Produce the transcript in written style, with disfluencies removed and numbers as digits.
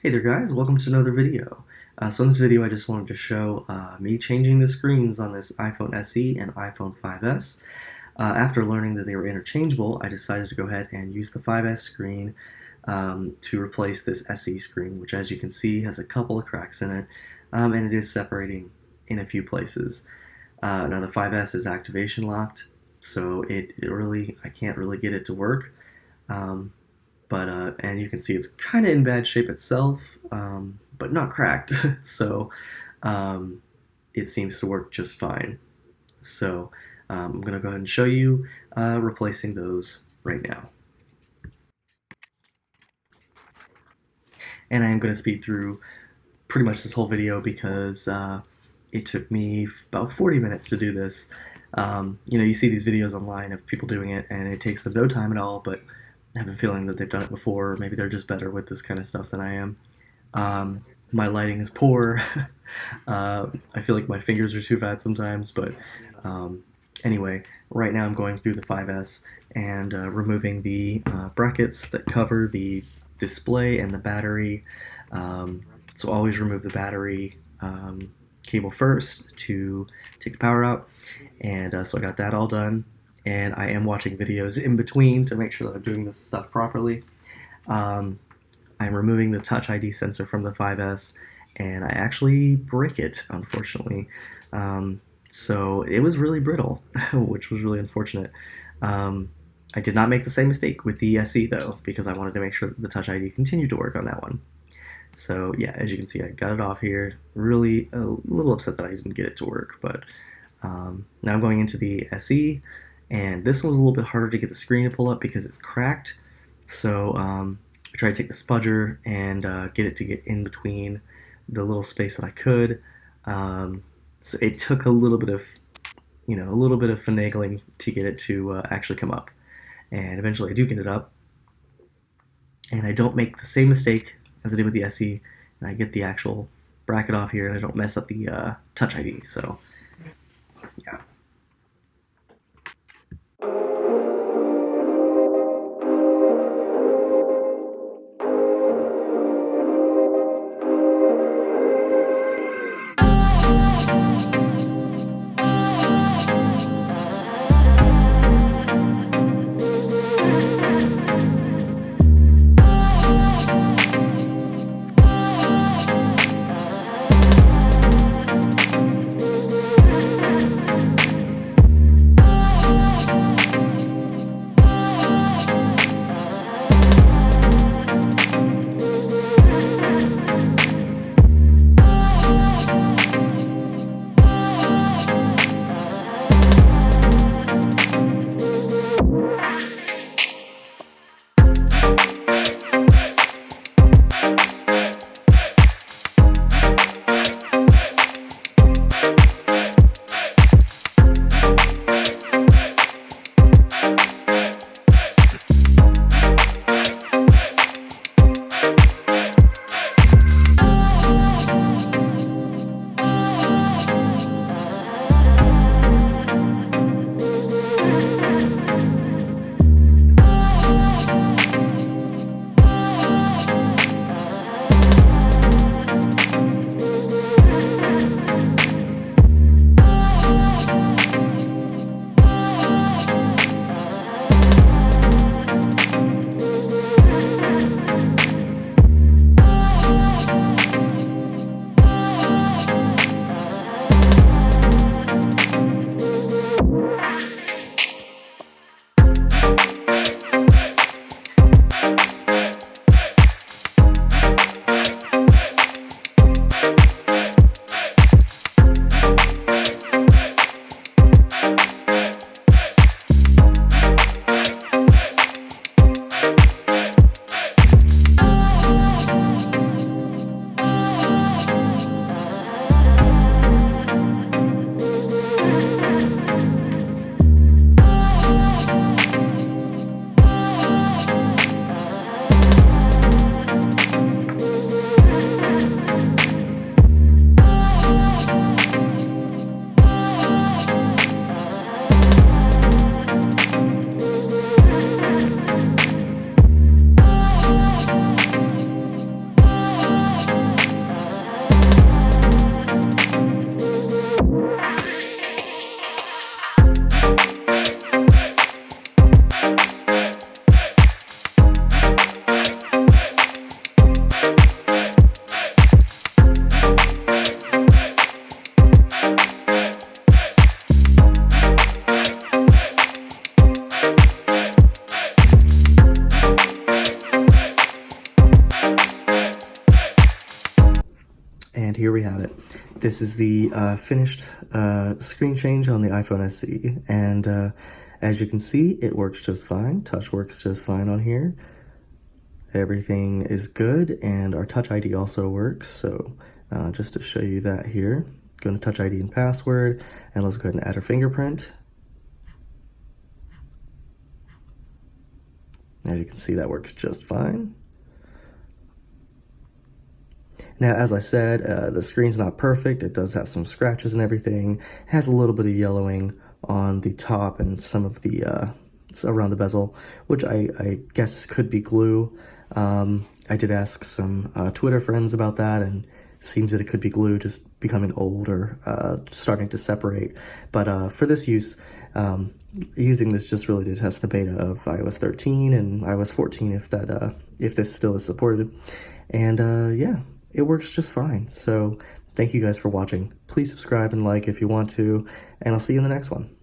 Hey there guys, welcome to another video. So in this video I just wanted to show me changing the screens on this iPhone SE and iPhone 5S. After learning that they were interchangeable, I decided to go ahead and use the 5S screen to replace this SE screen, which as you can see has a couple of cracks in it, and it is separating in a few places. Now the 5S is activation locked, so I can't really get it to work. And you can see it's kind of in bad shape itself, but not cracked. So it seems to work just fine. So I'm going to go ahead and show you replacing those right now. And I am going to speed through pretty much this whole video because it took me about 40 minutes to do this. You see these videos online of people doing it, and it takes them no time at all, but I have a feeling that they've done it before. Maybe they're just better with this kind of stuff than I am. My lighting is poor. I feel like my fingers are too fat sometimes, but anyway, right now I'm going through the 5S and removing the brackets that cover the display and the battery. So always remove the battery cable first to take the power out. And so I got that all done. And I am watching videos in between to make sure that I'm doing this stuff properly. I'm removing the Touch ID sensor from the 5S, and I actually break it, unfortunately. So it was really brittle, which was really unfortunate. I did not make the same mistake with the SE, though, because I wanted to make sure that the Touch ID continued to work on that one. So yeah, as you can see, I got it off here. Really a little upset that I didn't get it to work, but now I'm going into the SE. And this one was a little bit harder to get the screen to pull up because it's cracked. So I tried to take the spudger and get it to get in between the little space that I could. So it took a little bit of finagling to get it to actually come up. And eventually I do get it up. And I don't make the same mistake as I did with the SE. And I get the actual bracket off here, and I don't mess up the Touch ID. So yeah. it. This is the finished screen change on the iPhone SE, and as you can see, it works just fine. Touch works just fine on here. Everything is good, and our Touch ID also works, so just to show you that here, go to Touch ID and password, and let's go ahead and add our fingerprint. As you can see, that works just fine. Now, as I said, the screen's not perfect. It does have some scratches and everything. It has a little bit of yellowing on the top and some of the around the bezel, which I guess could be glue. I did ask some Twitter friends about that, and it seems that it could be glue just becoming old or starting to separate. But for this use, using this just really to test the beta of iOS 13 and iOS 14 if this still is supported. And yeah, it works just fine. So thank you guys for watching. Please subscribe and like if you want to, and I'll see you in the next one.